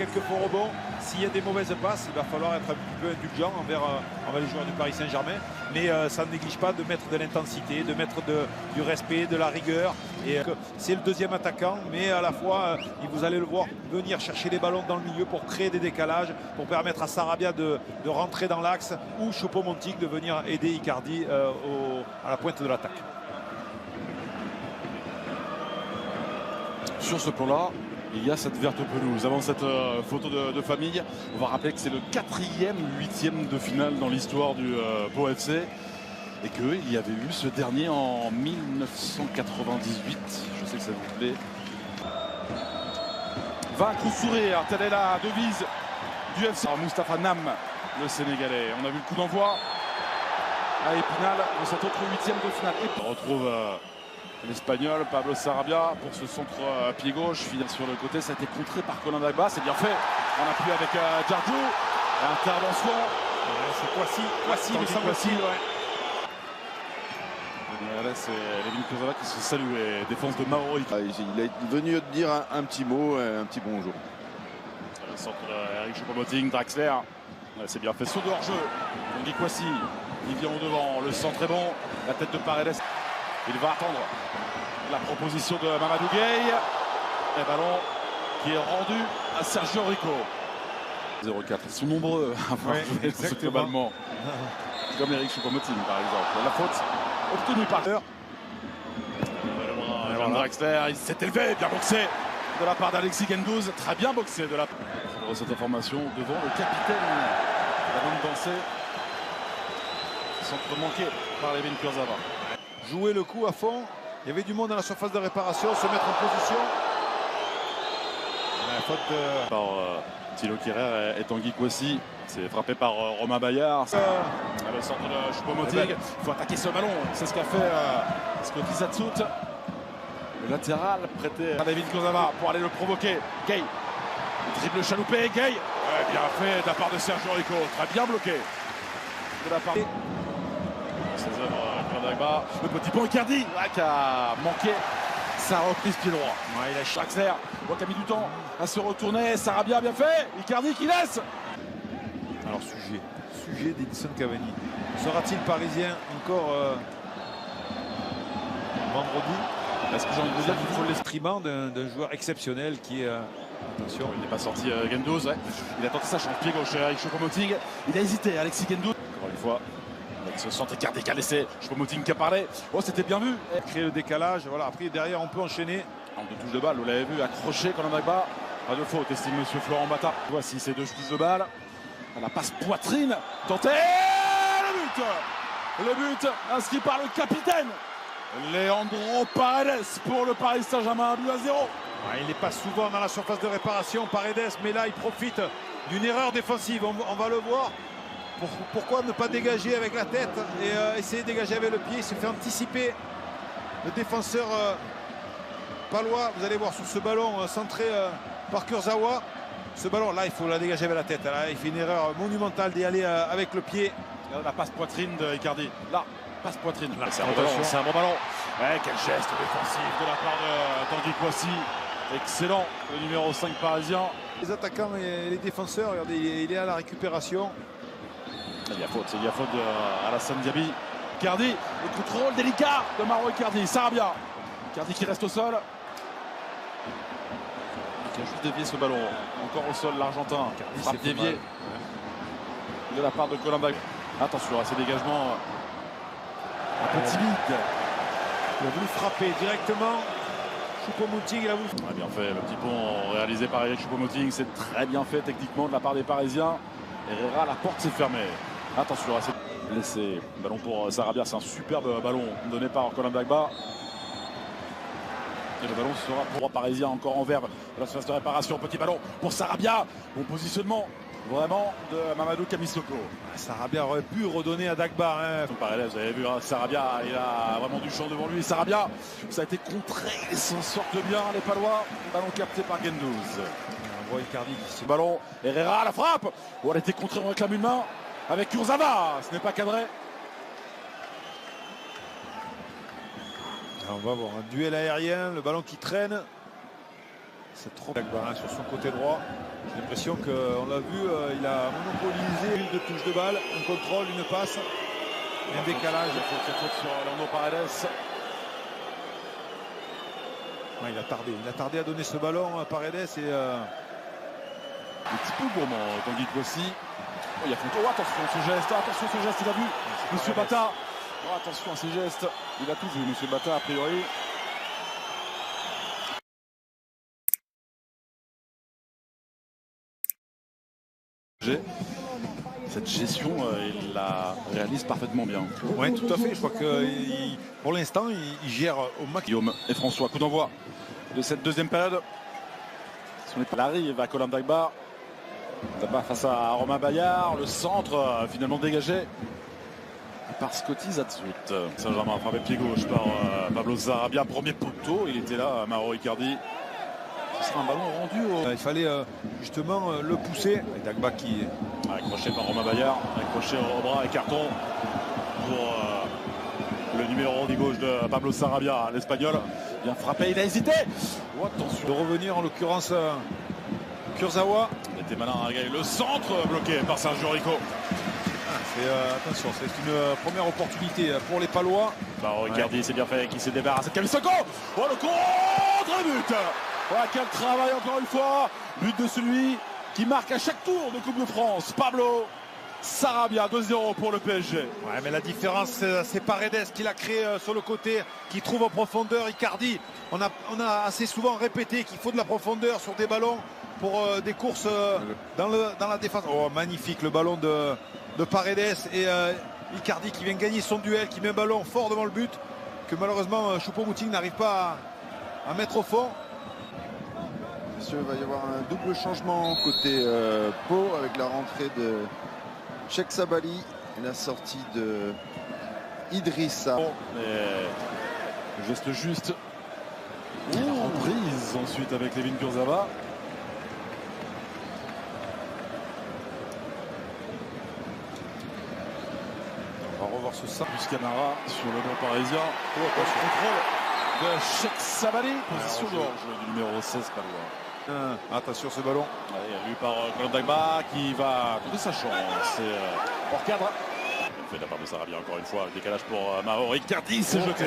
Quelques faux rebonds. S'il y a des mauvaises passes, il va falloir être un petit peu indulgent envers les joueurs du Paris Saint-Germain. Mais ça ne néglige pas de mettre de l'intensité, de mettre du respect, de la rigueur. Et c'est le deuxième attaquant, mais à la fois, vous allez le voir venir chercher les ballons dans le milieu pour créer des décalages, pour permettre à Sarabia de rentrer dans l'axe, ou Choupo-Moting de venir aider Icardi à la pointe de l'attaque. Sur ce plan-là, il y a cette verte pelouse. Avant cette photo de famille, on va rappeler que c'est le 4e huitième de finale dans l'histoire du Pau FC et qu'il y avait eu ce dernier en 1998. Je sais que ça vous plaît. Vaincre ou sourire, telle est la devise du FC. Moustapha Nam, le Sénégalais. On a vu le coup d'envoi à Épinal de cette autre 8e de finale. Et on retrouve l'Espagnol Pablo Sarabia pour ce centre pied gauche, finir sur le côté. Ça a été contré par Colin Dagba, c'est bien fait. En appui avec Djardjou. Intervention. C'est Kwasi, me semble-t-il. C'est Levin Kurzawa qui se salue. Et défense de Mauro. Il est venu te dire un petit mot, un petit bonjour. Le centre d'Eric Choupo-Moting, Draxler. C'est bien fait. Saut de hors-jeu. Tanguy Kouassi, il vient au devant. Le centre est bon. La tête de Paredes. Il va attendre la proposition de Mamadou Gueye. Et ballon qui est rendu à Sergio Rico. 0-4. Ils sont nombreux à avoir joué globalement. Comme Eric Choupo-Moting par exemple. La faute obtenue par l'heure. Jean Draxler, il s'est élevé, bien boxé de la part d'Alexis Gendouzi. Très bien boxé de la part de cette information devant le capitaine. La bonne dansée. Centre manqué par Levin Kurzawa. Jouer le coup à fond. Il y avait du monde dans la surface de réparation, se mettre en position. La faute de... Par Thilo Kehrer et Tanguy Kouassi. C'est frappé par Romain Bayard. Le centre de Choupo-Moting. Il faut attaquer ce ballon. C'est ce qu'a fait Scotty Satsout. Le latéral prêté à Levin Kurzawa pour aller le provoquer. Gueye. Dribble chaloupé. Gueye. Ouais, bien fait de la part de Sergio Rico. Très bien bloqué. De la part de ses œuvres. Le petit pont Icardi qui a manqué sa reprise pied droit. Ouais, il a Draxler qui a mis du temps à se retourner. Sarabia bien fait. Icardi qui laisse. Alors sujet d'Edinson Cavani. Sera-t-il parisien encore vendredi? Parce que j'ai envie de dire qu'il faut l'exprimant d'un joueur exceptionnel qui est... attention. Il n'est pas sorti Gendouzi. Ouais. Il a tenté sa chance pied gauche avec Choupo-Moting. Il a hésité Alexis Gendouzi. Encore une fois. Avec ce centre Icardi qui a laissé Choupo-Moting qui a parlé. Oh, c'était bien vu. Créer le décalage. Voilà. Après, derrière, on peut enchaîner. En deux touches de balle, vous l'avez vu, accroché Colin Dagba. Pas de faute, estime monsieur Florent Bata. Voici ces deux touches de balle. La passe poitrine. Tenté. Le but inscrit par le capitaine Leandro Paredes pour le Paris Saint-Germain. 2-0. Ouais, il n'est pas souvent dans la surface de réparation, Paredes. Mais là, il profite d'une erreur défensive. On va le voir. Pourquoi ne pas dégager avec la tête et essayer de dégager avec le pied? Il se fait anticiper le défenseur palois. Vous allez voir sur ce ballon centré par Kurzawa. Ce ballon là, il faut la dégager avec la tête. Là, il fait une erreur monumentale d'y aller avec le pied. La passe poitrine de Icardi. Là, passe poitrine. Là, c'est un bon ballon. Ouais, quel geste défensif de la part de Tanguy Kouassi. Excellent, le numéro 5 parisien. Les attaquants et les défenseurs, regardez, il est à la récupération. Il y a faute de Alassane Diaby. Icardi, le contrôle délicat de Mauro Icardi. Sarabia. Icardi qui reste au sol. Qui a juste dévié ce ballon. Encore au sol l'Argentin. Frappe déviée de la part de Colin Dagba. Attention à ces dégagements un peu timides. Il a voulu frapper directement. Choupo-Moting, il a voulu... Ouais, bien fait, le petit pont réalisé par Eric Choupo-Moting. C'est très bien fait techniquement de la part des Parisiens. Herrera, la porte s'est fermée. Attention à ces blessés. Ballon pour Sarabia, c'est un superbe ballon donné par Colin Dagba. Et le ballon sera pour les Parisiens encore en verbe. La surface de réparation, petit ballon pour Sarabia. Bon positionnement vraiment de Mamadou Kamissoko. Sarabia aurait pu redonner à Dagba. Paredes, vous avez vu, hein, Sarabia, il a vraiment du champ devant lui. Sarabia, ça a été contré, ils s'en sortent bien les Palois. Ballon capté par Gendouzi. On voit Icardi qui se... Ballon, Herrera, la frappe. Oh, elle a été contrée, on réclame une main avec Kurzawa. Ce n'est pas cadré. Alors on va voir un duel aérien, le ballon qui traîne. C'est trop Dagba sur son côté droit. J'ai l'impression qu'on l'a vu, il a monopolisé une touche de balle, un contrôle, une passe, un décalage. Il faut sur Orlando Paredes. Ouais, il a tardé à donner ce ballon à Paredes et Un petit peu gourmand, Tanguy Kouassi. Oh, il a fait oh, attention ce geste, il a vu Monsieur Bata. Oh, attention à ces gestes, il a tout vu Monsieur Bata a priori. Cette gestion, il la réalise parfaitement bien. oui, tout à fait. Je crois que pour l'instant, il gère au maximum. Guillaume et François, coup d'envoi de cette deuxième période. L'arrive à Colin Dagba. Dagba face à Romain Bayard. Le centre finalement dégagé par Scotty Zatzut. Saint-Germain frappé pied gauche par Pablo Sarabia. Premier poteau, il était là, Mauro Icardi. Ce sera un ballon rendu au... Il fallait justement le pousser. Et Dagba qui... Accroché par Romain Bayard, accroché au bras et carton pour le numéro de gauche de Pablo Sarabia, l'Espagnol. Bien frappé, il a hésité. Oh, attention. De revenir en l'occurrence Kurzawa. Il était malin à gagner le centre bloqué par Sergio Rico. Attention, c'est une première opportunité pour les Palois. Mauro Icardi s'est bien fait, qui s'est débarrassé de Camisoko. Oh, le contre-but. Voilà, quel travail encore une fois. But de celui qui marque à chaque tour de Coupe de France. Pablo Sarabia, 2-0 pour le PSG. Ouais, mais la différence, c'est Paredes qui l'a créé sur le côté, qui trouve en profondeur Icardi. On a assez souvent répété qu'il faut de la profondeur sur des ballons pour des courses dans la défense. Oh, magnifique le ballon de Paredes et Icardi qui vient gagner son duel, qui met un ballon fort devant le but, que malheureusement Choupo-Moting n'arrive pas à mettre au fond. Il va y avoir un double changement côté Pau avec la rentrée de Cheikh Sabali et la sortie de Idrissa. Le geste juste. Reprise ensuite avec Levin Kurzawa. On va revoir ce ça. Buscanara sur le banc parisien. Contrôle de Cheikh Sabali. Position de hors-jeu du numéro 16 palois. Attention ce ballon. Lu par Colin Dagba qui va trouver sa chance. Hors cadre. Il fait de la part de Sarabia encore une fois. Le décalage pour Mauro Icardi s'est jeté.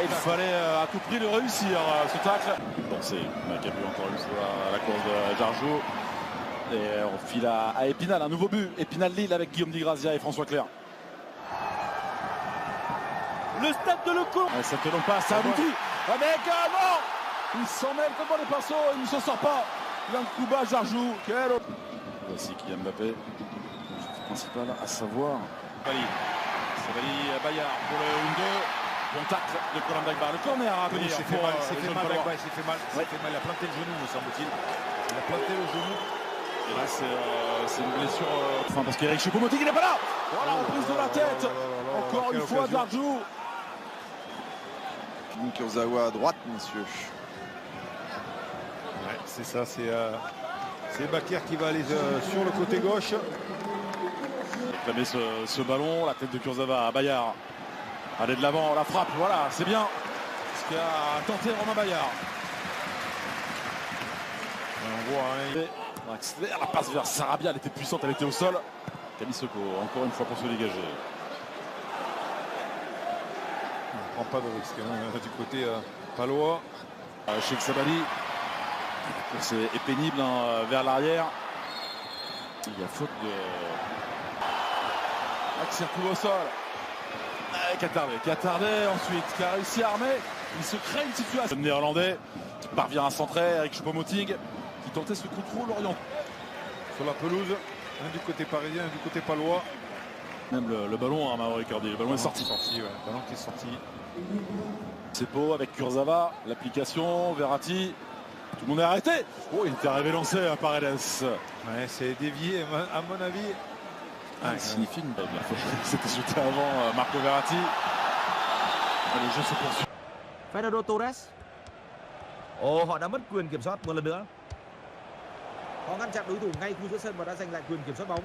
Il fallait à tout prix le réussir ce tacle. Bon, c'est Macabou encore une fois à la course de Jarjou. Et on file à Épinal. Un nouveau but. Épinal-Lille avec Guillaume Di Grazia et François Clerc. Le stade de Lecco. Cette longue passe aboutit. Avec non. Il s'en mêle comme les pinceaux, il ne s'en sort pas. Il a un coup bas, Jarjou. Voici Kylian Mbappé. L'objectif principal, à savoir. Sabali Bayard pour le 1-2. Bon tacle de Colin Dagba. Le corner à venir. Il s'est fait mal, il s'est fait mal, Dagba, il s'est fait mal. Il a planté le genou, me semble-t-il. Il a planté le genou. Et là, c'est une blessure. Enfin, parce qu'Eric Choupo-Moting, il n'est pas là. Voilà, reprise de la tête. Encore une fois, Jarjou. Kurzawa à droite, monsieur. Ouais, c'est ça, c'est Bakir qui va aller sur le côté gauche. Réclamer ce ballon, la tête de Kurzawa à Bayard. Aller de l'avant, la frappe, voilà, c'est bien. Ce qu'a tenté Romain Bayard. On voit, accélère la passe vers Sarabia, elle était puissante, elle était au sol. Camisoko, encore une fois pour se dégager. on ne prend pas de risque du côté palois. Cheikh Sabali. La course est pénible vers l'arrière. Il y a faute de Axel au sol. Catardé ensuite, qui a réussi à armer. Il se crée une situation. Le néerlandais qui parvient à centrer avec Choupo-Moting qui tentait ce contrôle orienté. Sur la pelouse, un du côté parisien, un du côté palois. Même le ballon à Mauro Icardi. Le ballon est sorti. Le ballon qui est sorti. C'est beau avec Kurzawa. L'application, Verratti. Tout le monde est arrêté. Oh, il était arrivé lancé à Paredes. Ouais, c'est dévié à mon avis. Ah, signifie une balle. C'était shooté avant Marco Verratti. Le jeu se poursuit. Fernando Torres. Ồ, họ đã mất quyền kiểm soát một lần nữa. Họ ngăn chặn đối thủ ngay khu giữa sân và đã giành lại quyền kiểm soát bóng.